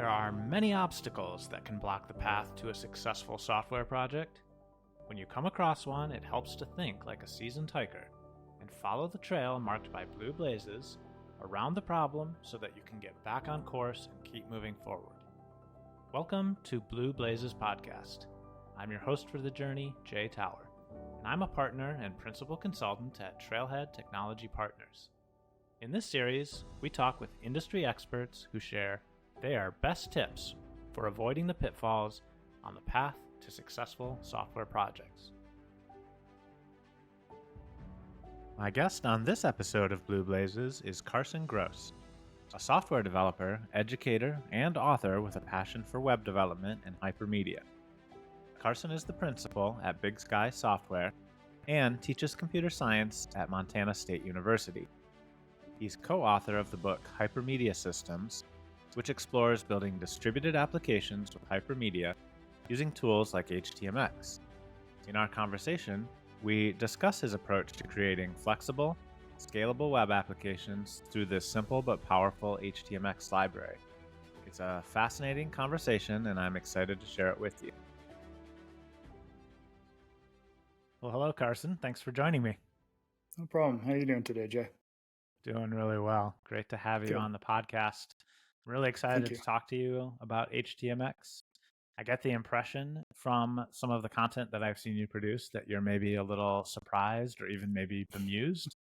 There are many obstacles that can block the path to a successful software project. When you come across one, it helps to think like a seasoned hiker and follow the trail marked by blue blazes around the problem so that you can get back on course and keep moving forward. Welcome to Blue Blazes Podcast. I'm your host for the journey, Jay Tower, and I'm a partner and principal consultant at Trailhead Technology Partners. In this series, we talk with industry experts who share their best tips for avoiding the pitfalls on the path to successful software projects. My guest on this episode of Blue Blazes is Carson Gross, a software developer, educator, and author with a passion for web development and hypermedia. Carson is the principal at Big Sky Software and teaches computer science at Montana State University. He's co-author of the book Hypermedia Systems, which explores building distributed applications with hypermedia using tools like htmx. In our conversation, we discuss his approach to creating flexible, scalable web applications through this simple but powerful htmx library. It's a fascinating conversation, and I'm excited to share it with you. Well, hello, Carson. Thanks for joining me. No problem. How are you doing today, Jay? Doing really well. Great to have you on the podcast. I'm really excited to talk to you about htmx. I get the impression from some of the content that I've seen you produce that you're maybe a little surprised or even maybe bemused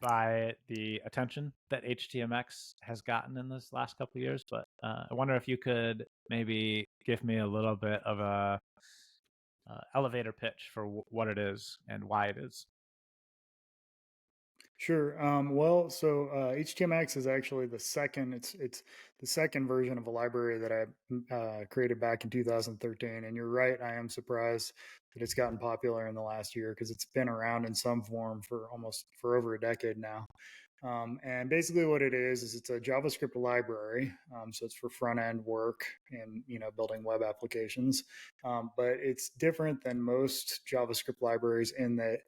by the attention that htmx has gotten in this last couple of years. But I wonder if you could maybe give me a little bit of a elevator pitch for what it is and why it is. Sure. So htmx is actually the second. It's the second version of a library that I created back in 2013. And you're right. I am surprised that it's gotten popular in the last year because it's been around in some form for over a decade now. And basically, what it is it's a JavaScript library. So it's for front end work and building web applications. But it's different than most JavaScript libraries in that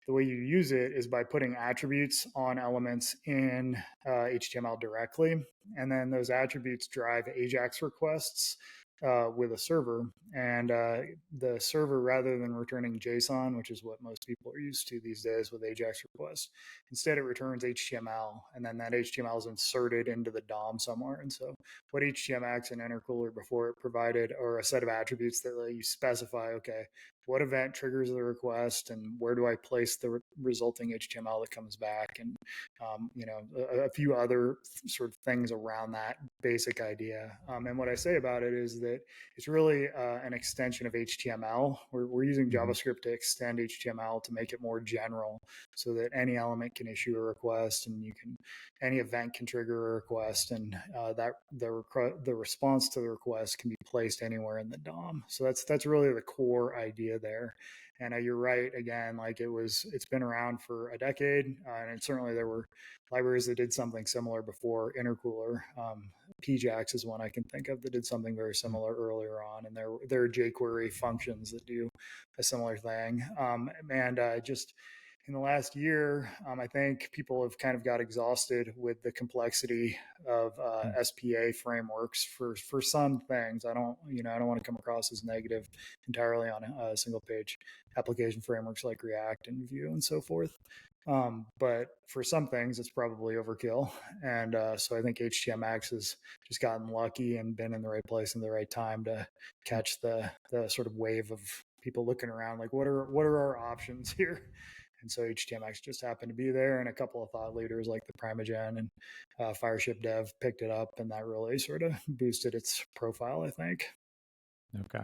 the way you use it is by putting attributes on elements in HTML directly. And then those attributes drive AJAX requests with a server. And the server, rather than returning JSON, which is what most people are used to these days with AJAX requests, instead it returns HTML. And then that HTML is inserted into the DOM somewhere. And so what HTMX and Intercooler before it provided are a set of attributes that let you specify, okay, what event triggers the request and where do I place the resulting HTML that comes back, and a few other sort of things around that basic idea. And what I say about it is that it's really an extension of HTML. We're using JavaScript to extend HTML to make it more general so that any element can issue a request and any event can trigger a request, and that the response to the request can be placed anywhere in the DOM. So that's really the core idea there. And you're right, again, like it's been around for a decade, and certainly there were libraries that did something similar before Intercooler. PJAX is one I can think of that did something very similar earlier on, and there are jQuery functions that do a similar thing. Just in the last year, I think people have kind of got exhausted with the complexity of SPA frameworks for some things. I don't want to come across as negative entirely on a single page application frameworks like React and Vue and so forth. But for some things, it's probably overkill. And so I think HTMX has just gotten lucky and been in the right place in the right time to catch the sort of wave of people looking around like, what are our options here? And so HTMX just happened to be there, and a couple of thought leaders like the Primagen and Fireship Dev picked it up, and that really sort of boosted its profile, I think. Okay.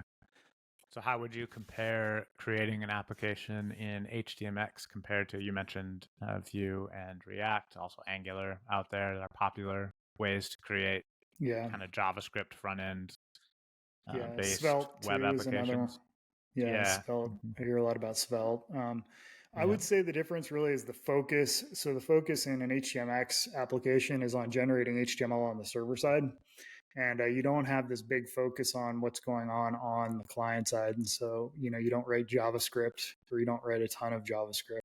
So how would you compare creating an application in HTMX compared to, you mentioned Vue and React, also Angular out there that are popular ways to create kind of JavaScript front-end based Svelte web applications? Svelte. I hear a lot about Svelte. I would say the difference really is the focus. So the focus in an HTMX application is on generating HTML on the server side. and you don't have this big focus on what's going on the client side. And so, you don't write JavaScript, or you don't write a ton of JavaScript.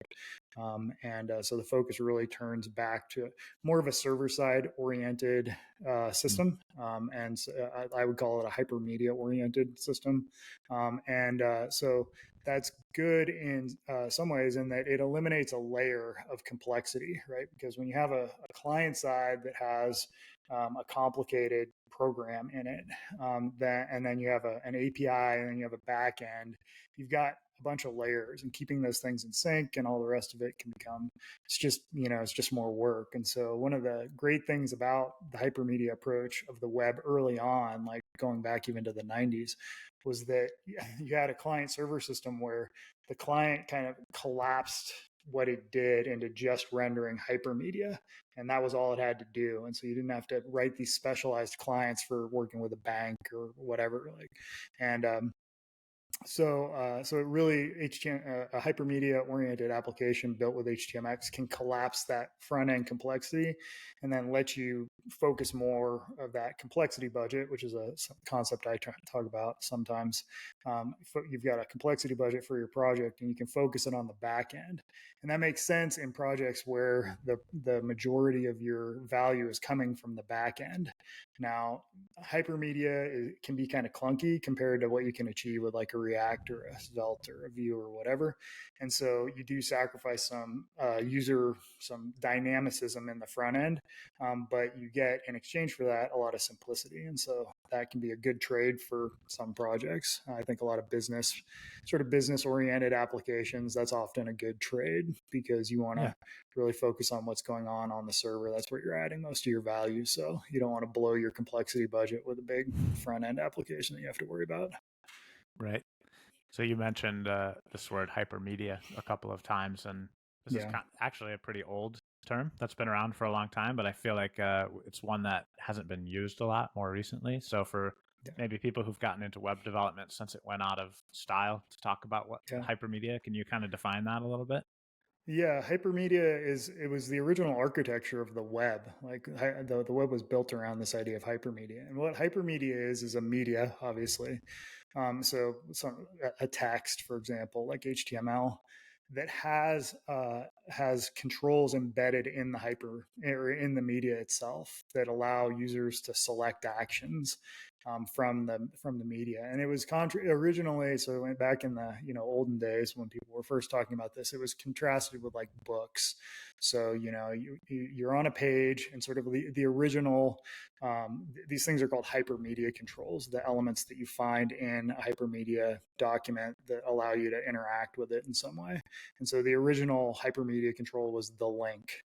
So the focus really turns back to more of a server side oriented Mm. system. And so I would call it a hypermedia oriented system. So that's good in some ways, in that it eliminates a layer of complexity, right? Because when you have a client side that has a complicated program in it, and then you have an API, and then you have a back end, you've got a bunch of layers, and keeping those things in sync and all the rest of it can become, it's just more work. And so one of the great things about the hypermedia approach of the web early on, like going back even to the 90s, was that you had a client server system where the client kind of collapsed what it did into just rendering hypermedia, and that was all it had to do. And so you didn't have to write these specialized clients for working with a bank or whatever, like. And so it really, a hypermedia oriented application built with HTMX can collapse that front end complexity, and then let you focus more of that complexity budget, which is a concept I talk about sometimes. You've got a complexity budget for your project, and you can focus it on the back end. And that makes sense in projects where the majority of your value is coming from the back end. Now, hypermedia can be kind of clunky compared to what you can achieve with like a React or a Svelte or a Vue or whatever. And so you do sacrifice some dynamicism in the front end, but you get in exchange for that a lot of simplicity. And so that can be a good trade for some projects. I think a lot of business oriented applications, that's often a good trade, because you want Yeah. to really focus on what's going on the server. That's where you're adding most of your value. So you don't want to blow your complexity budget with a big front end application that you have to worry about. Right. So you mentioned this word hypermedia a couple of times, and this is Yeah. actually a pretty old term that's been around for a long time, but I feel like it's one that hasn't been used a lot more recently. So for Yeah. maybe people who've gotten into web development since it went out of style to talk about what Yeah. hypermedia, can you kind of define that a little bit? Yeah, hypermedia it was the original architecture of the web. Like the web was built around this idea of hypermedia. And what hypermedia is a media, obviously. So a text, for example, like HTML, that has controls embedded in the hyper, or in the media itself, that allow users to select actions from the media. And it was originally, so it went back in the olden days when people were first talking about this, it was contrasted with like books. So you're on a page, and sort of the original, these things are called hypermedia controls, the elements that you find in a hypermedia document that allow you to interact with it in some way. And so the original hypermedia control was the link.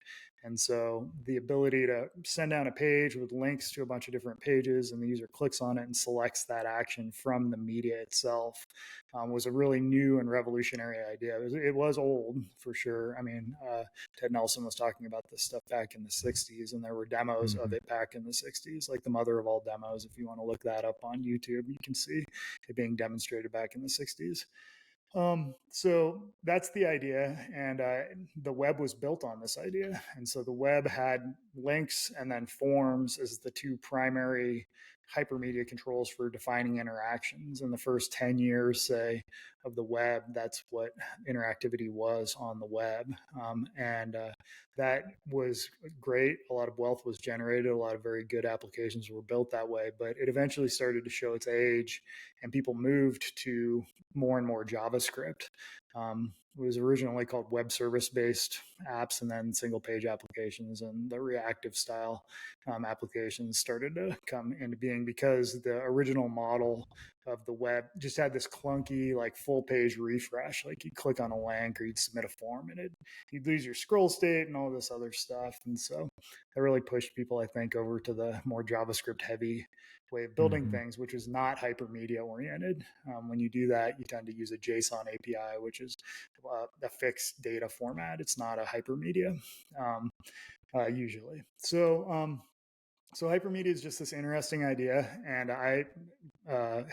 And so the ability to send down a page with links to a bunch of different pages, and the user clicks on it and selects that action from the media itself, was a really new and revolutionary idea. It was old, for sure. I mean, Ted Nelson was talking about this stuff back in the 60s, and there were demos of Mm-hmm. it back in the 60s, like the mother of all demos. If you want to look that up on YouTube, you can see it being demonstrated back in the 60s. So that's the idea, and the web was built on this idea. And so the web had links and then forms as the two primary hypermedia controls for defining interactions. In the first 10 years, say, of the web, that's what interactivity was on the web. And That was great. A lot of wealth was generated. A lot of very good applications were built that way, but it eventually started to show its age, and people moved to more and more JavaScript. It was originally called web service based apps, and then single page applications, and the reactive style applications started to come into being, because the original model of the web just had this clunky, like, full page refresh. Like, you'd click on a link or you'd submit a form, and you'd lose your scroll state and all this other stuff. And so that really pushed people, I think, over to the more JavaScript heavy way of building Mm-hmm. things, which is not hypermedia oriented. When you do that, you tend to use a JSON API, which is a fixed data format. It's not a hypermedia, usually. So hypermedia is just this interesting idea, and I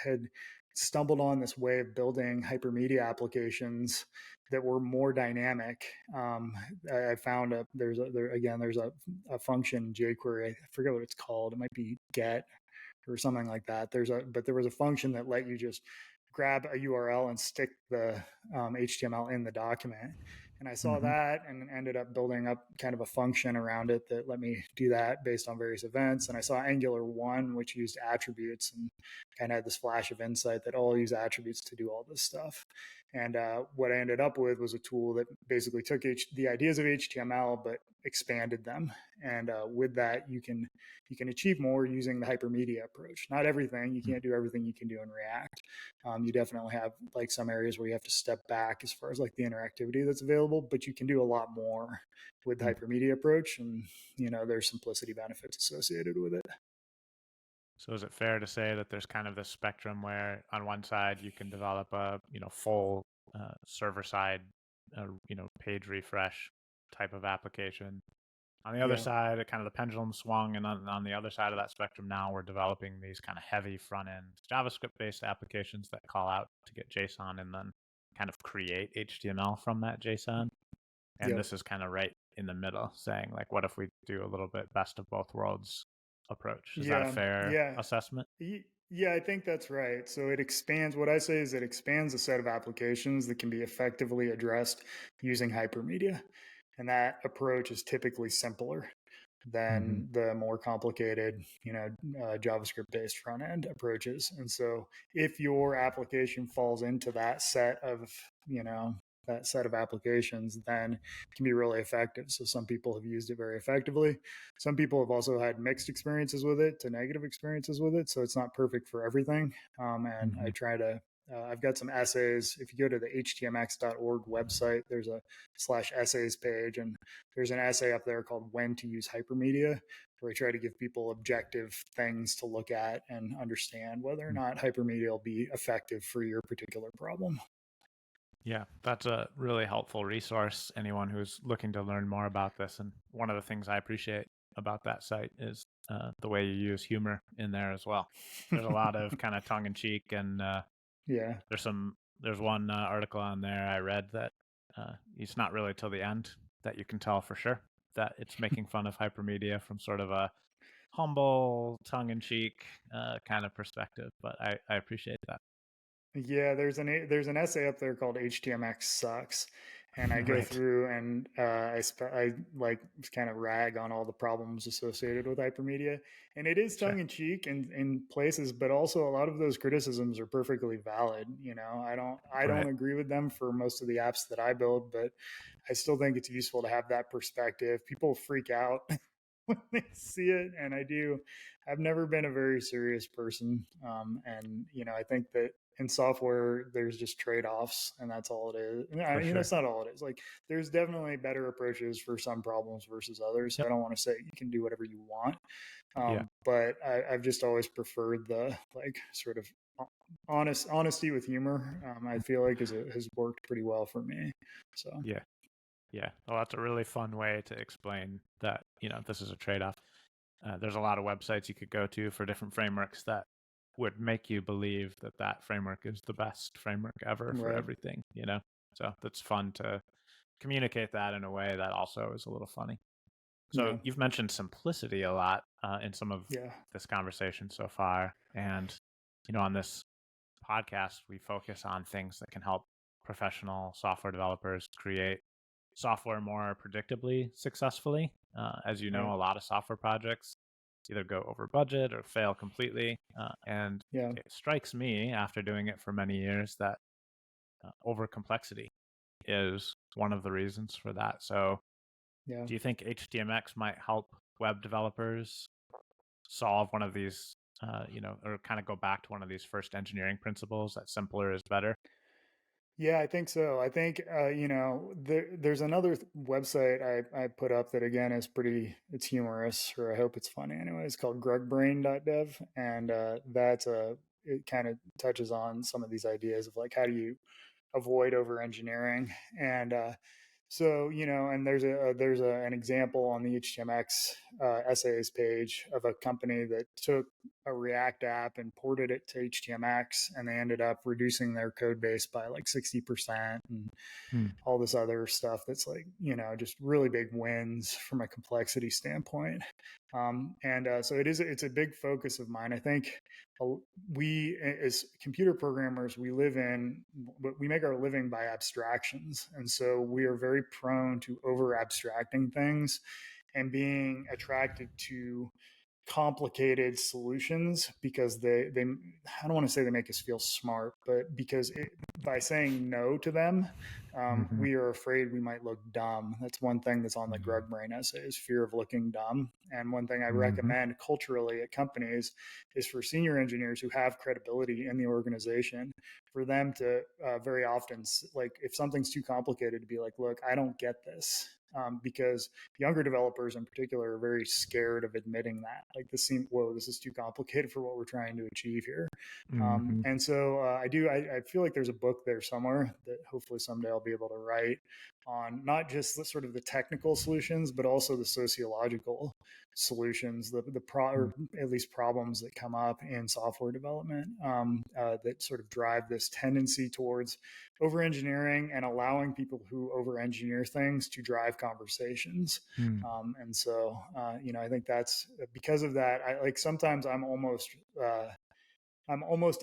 had stumbled on this way of building hypermedia applications that were more dynamic. I found there's a function, jQuery, I forget what it's called. It might be get or something like that. But there was a function that let you just grab a URL and stick the HTML in the document. And I saw Mm-hmm. that and ended up building up kind of a function around it that let me do that based on various events. And I saw Angular 1, which used attributes, and kind of had this flash of insight that I'll use attributes to do all this stuff. And what I ended up with was a tool that basically took the ideas of HTML but expanded them. And with that, you can achieve more using the hypermedia approach. Not everything, you can't do everything you can do in React. You definitely have like some areas where you have to step back as far as like the interactivity that's available, but you can do a lot more with the hypermedia approach, and there's simplicity benefits associated with it. So is it fair to say that there's kind of this spectrum where on one side you can develop a full server side page refresh type of application. On the other Yeah, side, it kind of the pendulum swung, and on the other side of that spectrum now we're developing these kind of heavy front end JavaScript based applications that call out to get JSON and then kind of create HTML from that JSON. And yep. this is kind of right in the middle, saying like, what if we do a little bit best of both worlds approach? Is that a Yeah, fair yeah. assessment? Yeah, I think that's right. So it expands, what I say is it expands a set of applications that can be effectively addressed using hypermedia. And that approach is typically simpler Mm-hmm. than the more complicated, JavaScript based front end approaches. And so if your application falls into you know, that set of applications, then it can be really effective. So some people have used it very effectively. Some people have also had mixed experiences with it to negative experiences with it. So it's not perfect for everything. And I Mm-hmm. try to I've got some essays. If you go to the htmx.org website, there's a /essays page, and there's an essay up there called When to Use Hypermedia, where I try to give people objective things to look at and understand whether or not hypermedia will be effective for your particular problem. Yeah, that's a really helpful resource. Anyone who's looking to learn more about this, and one of the things I appreciate about that site is the way you use humor in there as well. There's a lot of kind of tongue in cheek, and Yeah. there's one article on there I read that it's not really till the end that you can tell for sure that it's making fun of hypermedia from sort of a humble, tongue in cheek kind of perspective. But I appreciate that. Yeah, there's an essay up there called HTMX sucks, and I go Right. through and I like kind of rag on all the problems associated with hypermedia, and it is tongue Sure. in cheek in places, but also a lot of those criticisms are perfectly valid. I don't Right. agree with them for most of the apps that I build, but I still think it's useful to have that perspective. People freak out when they see it, and I do. I've never been a very serious person, and I think that in software there's just trade-offs, and that's all it is. For sure. It's not all it is. Like, there's definitely better approaches for some problems versus others, so I Yep. don't want to say you can do whatever you want. Yeah. But I've just always preferred the like sort of honesty with humor. I feel like has worked pretty well for me. So Yeah. Yeah. Well, that's a really fun way to explain that, this is a trade off. There's a lot of websites you could go to for different frameworks that would make you believe that that framework is the best framework ever for right. everything. So that's fun to communicate that in a way that also is a little funny. So Yeah. you've mentioned simplicity a lot in some of Yeah. this conversation so far. And, on this podcast, we focus on things that can help professional software developers create software more predictably successfully. As you know, Right. a lot of software projects either go over budget or fail completely. And Yeah. it strikes me after doing it for many years that over complexity is one of the reasons for that. So, Yeah. do you think HTMX might help web developers solve one of these, or kind of go back to one of these first engineering principles that simpler is better? Yeah, I think so. I think there's another website I put up that again is it's humorous, or I hope it's funny anyway. It's called grugbrain.dev, and it kind of touches on some of these ideas of like how do you avoid over engineering. And and there's an example on the HTMX essays page of a company that took a React app and ported it to HTMX, and they ended up reducing their code base by like 60% and Hmm. all this other stuff that's like, just really big wins from a complexity standpoint. So it's a big focus of mine. I think we, as computer programmers, we make our living by abstractions. And so we are very prone to over abstracting things and being attracted to complicated solutions because they I don't want to say they make us feel smart, but because by saying no to them, Mm-hmm. we are afraid we might look dumb. That's one thing that's on the Grug Brain essay, is fear of looking dumb. And one thing I Mm-hmm. recommend culturally at companies is for senior engineers who have credibility in the organization, for them to very often, like if something's too complicated, to be like, look, I don't get this. Because younger developers in particular are very scared of admitting that. Like this is too complicated for what we're trying to achieve here. Mm-hmm. And so I feel like there's a book there somewhere that hopefully someday I'll be able to write on not just the sort of the technical solutions, but also the sociological solutions, or at least problems that come up in software development that sort of drive this tendency towards over engineering and allowing people who over engineer things to drive conversations. Mm-hmm. And so, I think that's because of that. I like sometimes I'm almost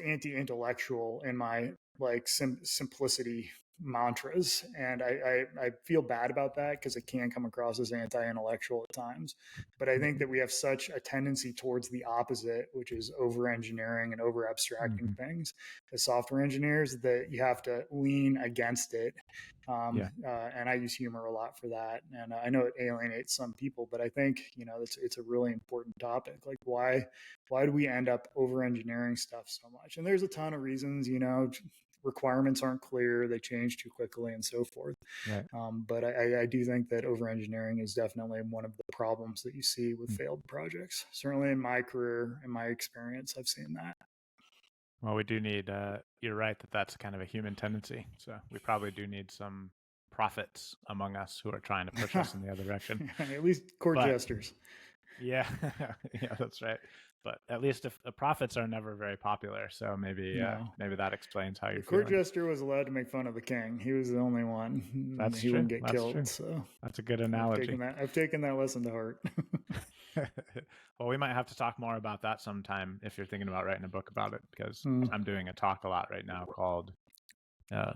anti-intellectual in my like simplicity mantras, and I feel bad about that because it can come across as anti-intellectual at times. But I think that we have such a tendency towards the opposite, which is over engineering and over abstracting Mm-hmm. things as software engineers, that you have to lean against it. Yeah. And I use humor a lot for that, and I know it alienates some people, but I think it's a really important topic. Like why do we end up over engineering stuff so much? And there's a ton of reasons, requirements aren't clear, they change too quickly, and so forth. Right. But I do think that over engineering is definitely one of the problems that you see with failed projects. Certainly in my career, in my experience, I've seen that. Well, we do need, you're right that that's kind of a human tendency. So we probably do need some prophets among us who are trying to push us in the other direction. At least court But jesters. yeah, yeah, that's right. But at least if the prophets are never very popular, so No. maybe that explains how The you're court feeling. jester was allowed to make fun of the king. He was the only one. That's He true. wouldn't get That's killed. true. So That's a good I've taken analogy. that. I've taken that lesson to heart. Well, we might have to talk more about that sometime if you're thinking about writing a book about it, because Mm, I'm doing a talk a lot right now called uh,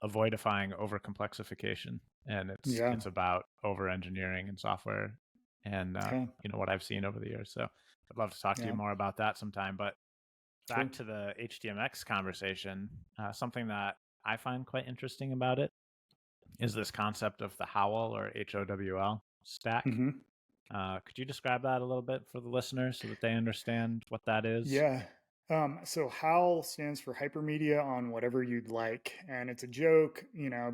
avoidifying overcomplexification, and yeah. it's about over engineering in software, and Yeah. what I've seen over the years. So I'd love to talk to you Yeah. more about that sometime. But Sure. back to the htmx conversation, something that I find quite interesting about it is this concept of the howl, or HOWL stack. Mm-hmm. Could you describe that a little bit for the listeners so that they understand what that is? Yeah. So HOWL stands for hypermedia on whatever you'd like. And it's a joke,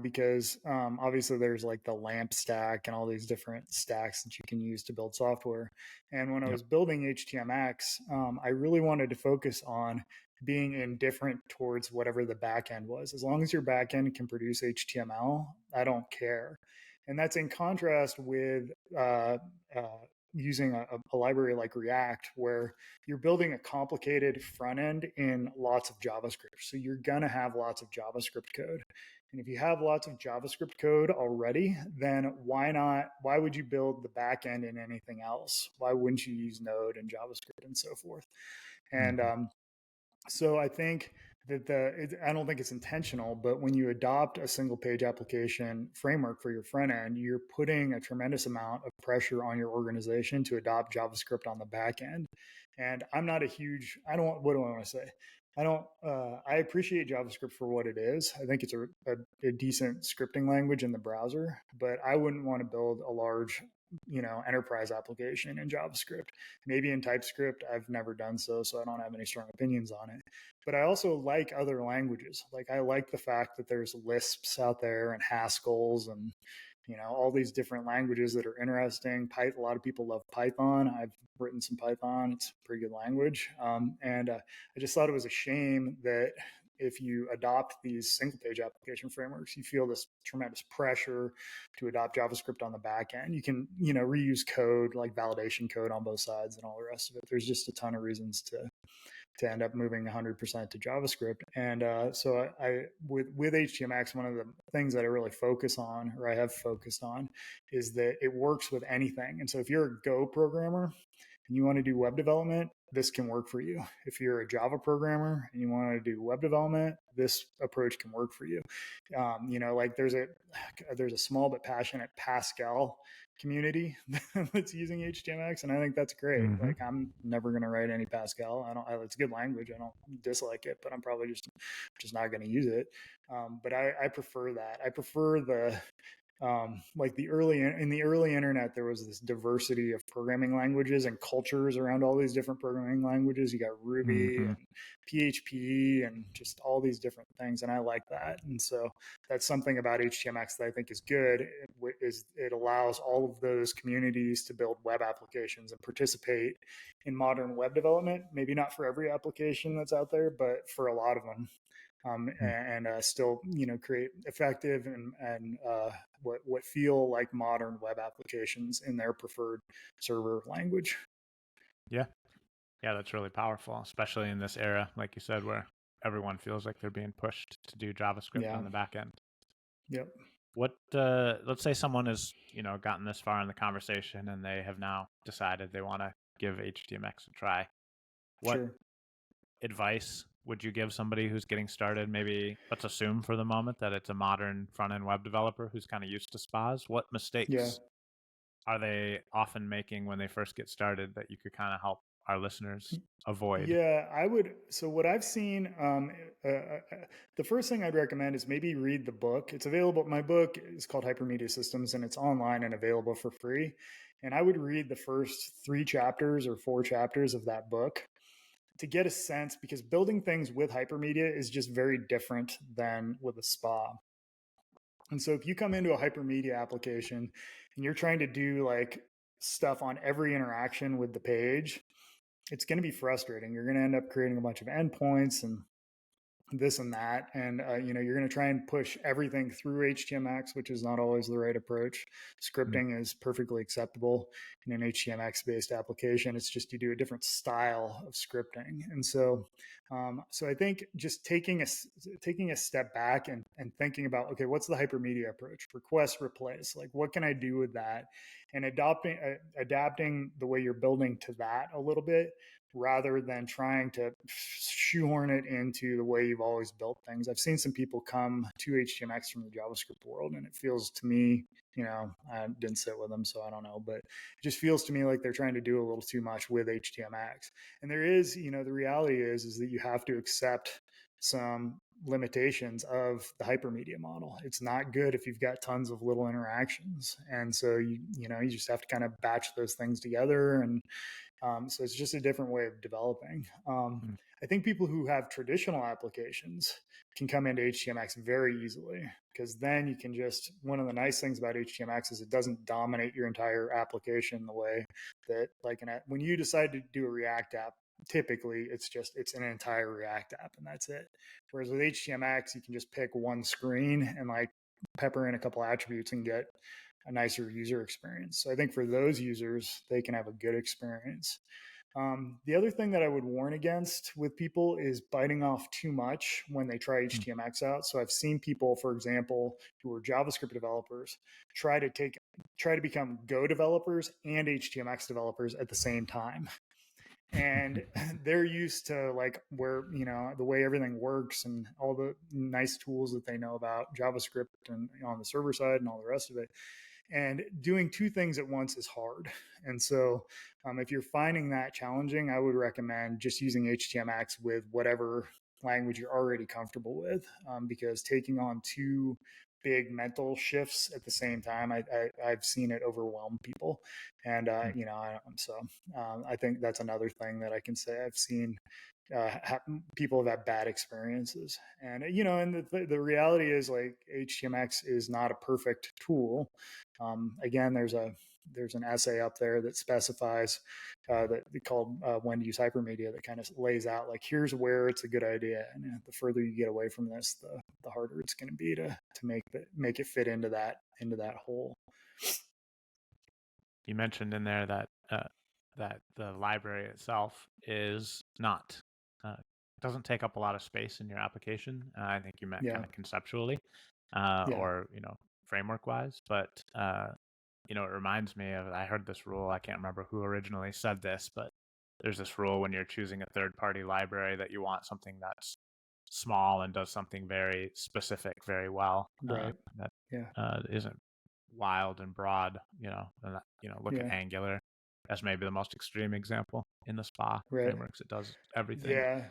because obviously there's like the LAMP stack and all these different stacks that you can use to build software. And when I Yep. was building HTMX, I really wanted to focus on being indifferent towards whatever the backend was. As long as your backend can produce HTML, I don't care. And that's in contrast with using a library like React, where you're building a complicated front end in lots of JavaScript. So you're going to have lots of JavaScript code. And if you have lots of JavaScript code already, then why would you build the back end in anything else? Why wouldn't you use Node and JavaScript and so forth? And Mm-hmm. So I think that I don't think it's intentional, but when you adopt a single page application framework for your front end, you're putting a tremendous amount of pressure on your organization to adopt JavaScript on the back end. And I'm not a huge, I don't, what do I want to say? I appreciate JavaScript for what it is. I think it's a decent scripting language in the browser, but I wouldn't want to build a large, enterprise application in JavaScript. Maybe in TypeScript. I've never done so, so I don't have any strong opinions on it. But I also like other languages. Like I like the fact that there's Lisps out there and Haskells and all these different languages that are interesting. A lot of people love Python. I've written some Python. It's a pretty good language. And I just thought it was a shame that if you adopt these single page application frameworks, you feel this tremendous pressure to adopt JavaScript on the back end. You can, reuse code like validation code on both sides and all the rest of it. There's just a ton of reasons to end up moving 100% to JavaScript. And so with HTMX, one of the things that I really focus on, or I have focused on, is that it works with anything. And so if you're a Go programmer and you want to do web development, this can work for you. If you're a Java programmer and you want to do web development, this approach can work for you. Like there's a small but passionate Pascal community that's using HTMX, and I think that's great. Mm-hmm. Like I'm never going to write any Pascal. It's a good language. I don't dislike it, but I'm probably just not going to use it. But I prefer that. I prefer the like in the early internet, there was this diversity of programming languages and cultures around all these different programming languages. You got Ruby Mm-hmm. and PHP and just all these different things, and I like that. And so that's something about HTMX that I think is good. Is it allows all of those communities to build web applications and participate in modern web development. Maybe not for every application that's out there, but for a lot of them. And still, create effective and what feel like modern web applications in their preferred server language. Yeah. Yeah, that's really powerful, especially in this era, like you said, where everyone feels like they're being pushed to do JavaScript Yeah. on the back end. Yep. Let's say someone has, gotten this far in the conversation and they have now decided they want to give HTMX a try. What Sure. advice would you give somebody who's getting started? Maybe let's assume for the moment that it's a modern front-end web developer who's kind of used to spas. What Yeah. mistakes are they often making when they first get started that you could kind of help our listeners avoid? Yeah, I would. So what I've seen, the first thing I'd recommend is maybe read the book. It's available. My book is called Hypermedia Systems, and it's online and available for free. And I would read the first 3 chapters or 4 chapters of that book to get a sense, because building things with hypermedia is just very different than with a spa. And so if you come into a hypermedia application and you're trying to do like stuff on every interaction with the page, it's going to be frustrating. You're going to end up creating a bunch of endpoints and this and that, and you're going to try and push everything through HTMX, which is not always the right approach. Scripting is perfectly acceptable in an HTMX based application. It's just you do a different style of scripting. And so I think just taking a step back and thinking about, okay, what's the hypermedia approach? Request, replace, like what can I do with that, and adapting the way you're building to that a little bit, rather than trying to shoehorn it into the way you've always built things. I've seen some people come to HTMX from the JavaScript world, and it feels to me, I didn't sit with them, so I don't know, but it just feels to me like they're trying to do a little too much with HTMX. And there is, the reality is that you have to accept some limitations of the hypermedia model. It's not good if you've got tons of little interactions. And so you just have to kind of batch those things together, and so it's just a different way of developing. I think people who have traditional applications can come into HTMX very easily, because then you can one of the nice things about HTMX is it doesn't dominate your entire application the way that when you decide to do a React app, typically it's an entire React app and that's it. Whereas with HTMX, you can just pick one screen and like pepper in a couple attributes and get a nicer user experience. So I think for those users, they can have a good experience. The other thing that I would warn against with people is biting off too much when they try HTMX out. So I've seen people, for example, who are JavaScript developers try to become Go developers and HTMX developers at the same time. And they're used to like where, the way everything works and all the nice tools that they know about JavaScript and on the server side and all the rest of it. And doing 2 things at once is hard. And so if you're finding that challenging, I would recommend just using HTMX with whatever language you're already comfortable with, because taking on 2 big mental shifts at the same time. I've seen it overwhelm people, and Hmm. I think that's another thing that I can say I've seen. People have had bad experiences, and and the reality is, like, HTMX is not a perfect tool. Again, there's an essay up there that specifies that called when to use hypermedia, that kind of lays out, like, here's where it's a good idea, and the further you get away from this, the harder it's going to be to make it fit into that hole. You mentioned in there that that the library itself is not doesn't take up a lot of space in your application. I think you meant Yeah, kind of conceptually, yeah, or framework wise. But it reminds me of, I heard this rule. I can't remember who originally said this, but there's this rule when you're choosing a third-party library that you want something that's small and does something very specific very well. right, That yeah, isn't wild and broad. And look at yeah, Angular as maybe the most extreme example in the SPA right, frameworks. It does everything. yeah.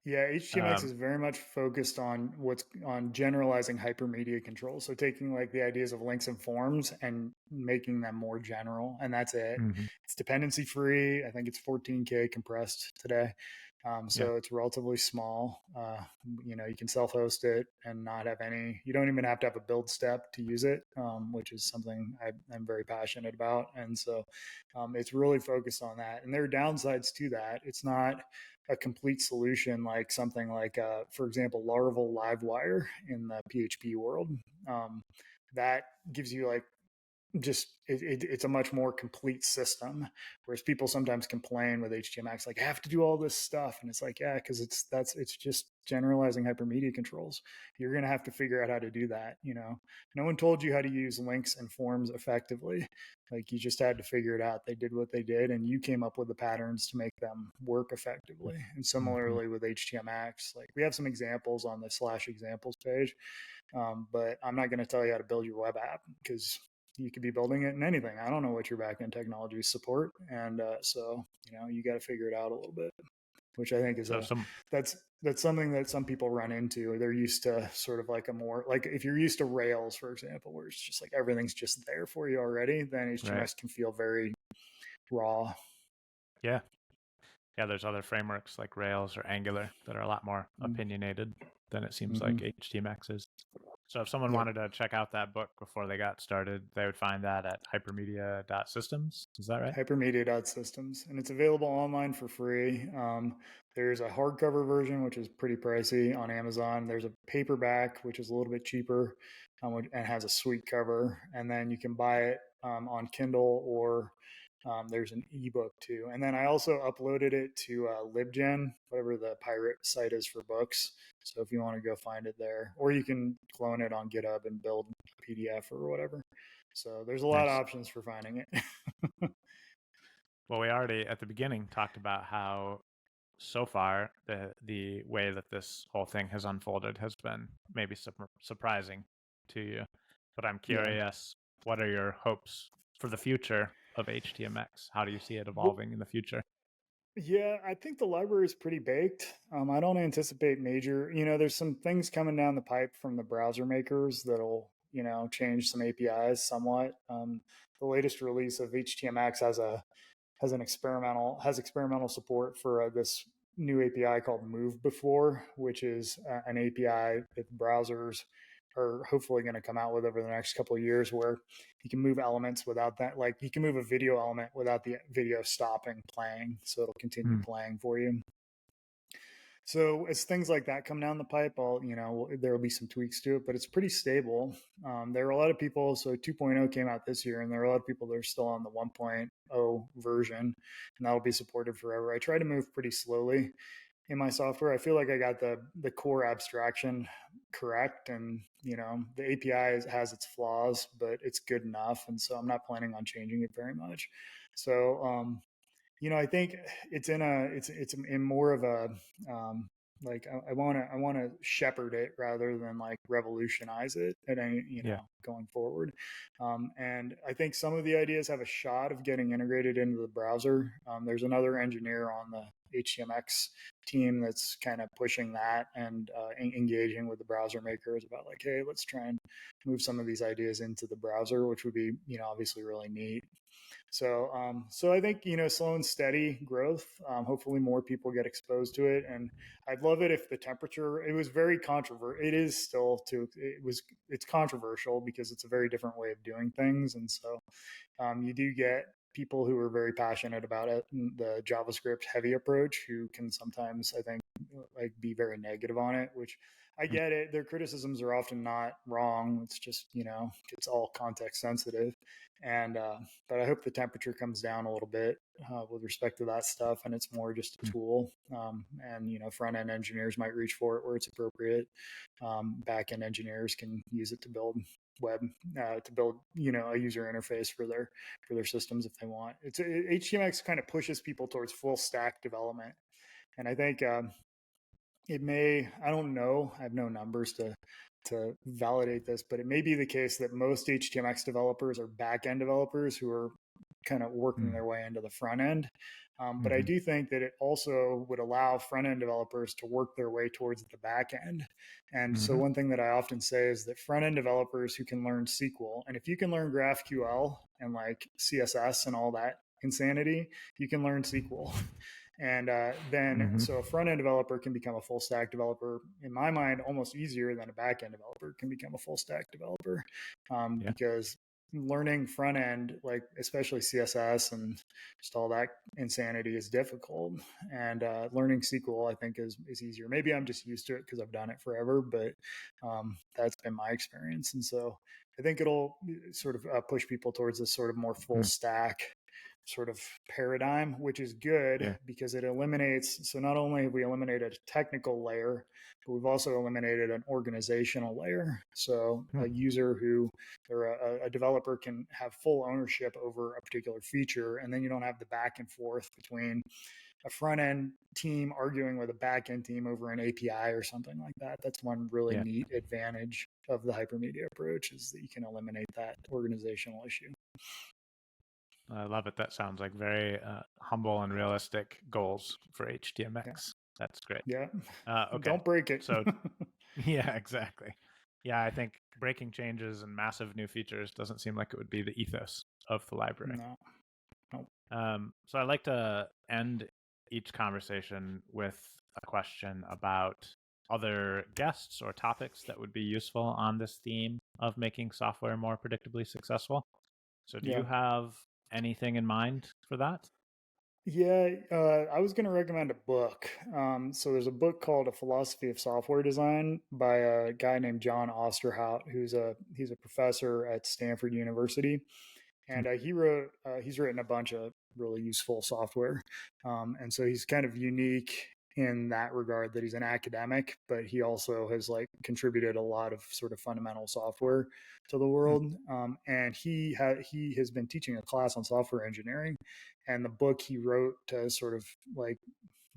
Yeah, HTMX Um, is very much focused on what's on generalizing hypermedia control. So taking, like, the ideas of links and forms and making them more general, and that's it. mhm. It's dependency free. I think it's 14K compressed today. Yeah. So it's relatively small. You can self-host it and not have any. You don't even have to have a build step to use it, which is something I'm very passionate about. And so it's really focused on that. And there are downsides to that. It's not a complete solution like something like, for example, Laravel Livewire in the PHP world. Um, that gives you, like, it's a much more complete system, whereas people sometimes complain with HTMX, like, I have to do all this stuff, and it's like, yeah, because it's just generalizing hypermedia controls. You're going to have to figure out how to do that. No one told you how to use links and forms effectively. Like, you just had to figure it out. They did what they did, and you came up with the patterns to make them work effectively. And Mhm. similarly with HTMX, like, we have some examples on the /examples page, but I'm not going to tell you how to build your web app, because you could be building it in anything. I don't know what your backend technologies support, and so you got to figure it out a little bit, which I think is So some that's something that some people run into. They're used to sort of like a more, like, if you're used to Rails, for example, where it's just like everything's just there for you already, then right. HTMX can feel very raw. Yeah. Yeah, there's other frameworks like Rails or Angular that are a lot more opinionated than it seems Mm-hmm. like HTMX is. So if someone Yep. wanted to check out that book before they got started, they would find that at hypermedia.systems. Is that right? Hypermedia.systems, and it's available online for free. There's a hardcover version, which is pretty pricey on Amazon. There's a paperback, which is a little bit cheaper, and has a sweet cover. And then you can buy it on Kindle, or there's an ebook too. And then I also uploaded it to LibGen, whatever the pirate site is for books. So if you want to go find it there, or you can clone it on GitHub and build a PDF or whatever. So there's a lot of Nice. options for finding it. Well, we already at the beginning talked about how so far the way that this whole thing has unfolded has been maybe surprising to you. But I'm Yeah. curious, what are your hopes for the future of HTMX? How do you see it evolving in the future? Yeah, I think the library is pretty baked. I don't anticipate major, there's some things coming down the pipe from the browser makers that'll, change some APIs somewhat. The latest release of HTMX has experimental support for this new API called Move Before, which is an API that browsers are hopefully going to come out with over the next couple of years, where you can move elements without that. Like, you can move a video element without the video stopping playing, so it'll continue Hmm. playing for you. So as things like that come down the pipe, there will be some tweaks to it, but it's pretty stable. There are a lot of people. So 2.0 came out this year, and there are a lot of people that are still on the 1.0 version, and that'll be supported forever. I try to move pretty slowly in my software. I feel like I got the core abstraction correct, and the API has its flaws, but it's good enough, and so I'm not planning on changing it very much. So I think it's in more of a, like, I want to shepherd it rather than, like, revolutionize it at any, Yeah. going forward. And I think some of the ideas have a shot of getting integrated into the browser. There's another engineer on the HTMX team that's kind of pushing that and engaging with the browser makers about like, hey, let's try and move some of these ideas into the browser, which would be, obviously really neat. So I think slow and steady growth. Hopefully, more people get exposed to it, and I'd love it if the temperature. It was very controversial. It is still too. It's controversial because it's a very different way of doing things, and so you do get people who are very passionate about it, the JavaScript heavy approach, who can sometimes, I think, like be very negative on it, which I get it. Their criticisms are often not wrong. It's just, it's all context sensitive. And, but I hope the temperature comes down a little bit with respect to that stuff. And it's more just a tool. And, front end engineers might reach for it where it's appropriate. Back end engineers can use it to build web, to build, a user interface for their systems if they want. HTMX kind of pushes people towards full stack development. And I think, it may, I don't know, I have no numbers to validate this, but it may be the case that most HTMX developers are back-end developers who are kind of working their way into the front end. But I do think that it also would allow front-end developers to work their way towards the back end. And so one thing that I often say is that front-end developers who can learn SQL, and if you can learn GraphQL and like CSS and all that insanity, you can learn SQL. And then, so a front end developer can become a full stack developer, in my mind, almost easier than a back end developer can become a full stack developer, because learning front end, like especially CSS and just all that insanity, is difficult. And learning SQL, I think, is easier. Maybe I'm just used to it because I've done it forever, but that's been my experience. And so I think it'll sort of push people towards this sort of more full stack sort of paradigm, which is good because it eliminates. So not only have we eliminated a technical layer, but we've also eliminated an organizational layer. So a user or a developer can have full ownership over a particular feature, and then you don't have the back and forth between a front end team arguing with a back end team over an API or something like that. That's one really neat advantage of the hypermedia approach, is that you can eliminate that organizational issue. I love it. That sounds like very humble and realistic goals for HTMX. Yeah. That's great. Yeah. Okay. Don't break it. So, yeah, exactly. Yeah, I think breaking changes and massive new features doesn't seem like it would be the ethos of the library. No. So I like to end each conversation with a question about other guests or topics that would be useful on this theme of making software more predictably successful. So do you have anything in mind for that? Yeah, I was going to recommend a book. So there's a book called A Philosophy of Software Design by a guy named John Osterhout, he's a professor at Stanford University, and he's written a bunch of really useful software, and so he's kind of unique in that regard, that he's an academic, but he also has like contributed a lot of sort of fundamental software to the world. And he has been teaching a class on software engineering, and the book he wrote to sort of like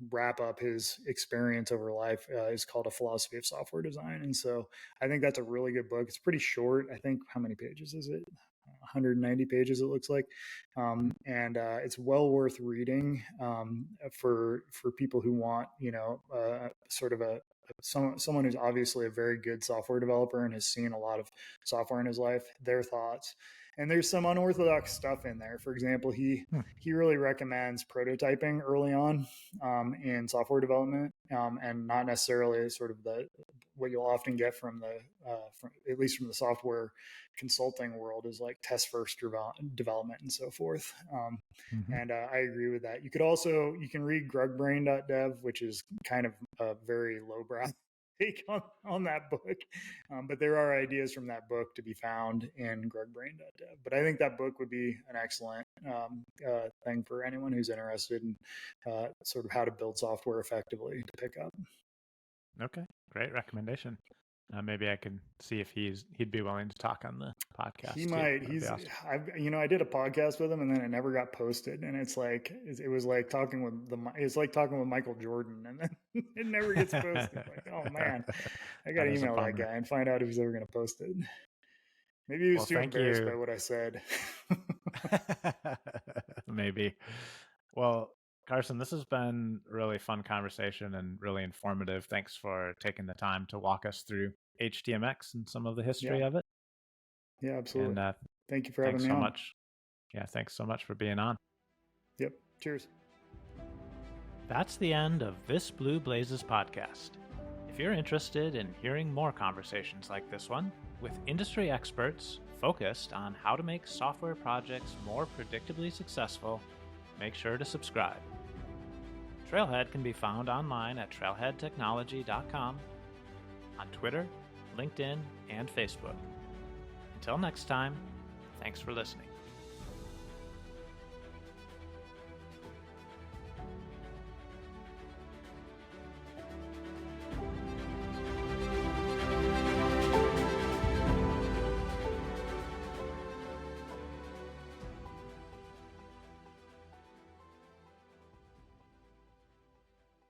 wrap up his experience over life is called A Philosophy of Software Design. And so I think that's a really good book. It's pretty short. I think, how many pages is it? 190 pages, it looks like. And it's well worth reading for people who want, sort of someone who's obviously a very good software developer and has seen a lot of software in his life, their thoughts. And there's some unorthodox stuff in there. For example, he really recommends prototyping early on in software development, and not necessarily sort of what you'll often get from at least from the software consulting world, is like test first development and so forth. And I agree with that. You can read grugbrain.dev, which is kind of a very lowbrow take on that book. But there are ideas from that book to be found in grugbrain.dev. But I think that book would be an excellent thing for anyone who's interested in sort of how to build software effectively to pick up. Okay, great recommendation. Maybe I can see if he'd be willing to talk on the podcast. He might. Awesome. I did a podcast with him, and then it never got posted. And it was like talking with Michael Jordan, and then it never gets posted. Like, oh man, I got to email that guy and find out if he's ever going to post it. Maybe he was too embarrassed by what I said. Maybe. Well, Carson, this has been a really fun conversation and really informative. Thanks for taking the time to walk us through HTMX and some of the Yeah, history of it. yeah, And absolutely. Thank you for having thanks me so on. much. Yeah, thanks so much for being on. Yep. Cheers. That's the end of this Blue Blazes podcast. If you're interested in hearing more conversations like this one with industry experts focused on how to make software projects more predictably successful, make sure to subscribe. Trailhead can be found online at trailheadtechnology.com, on Twitter, LinkedIn, and Facebook. Until next time, thanks for listening.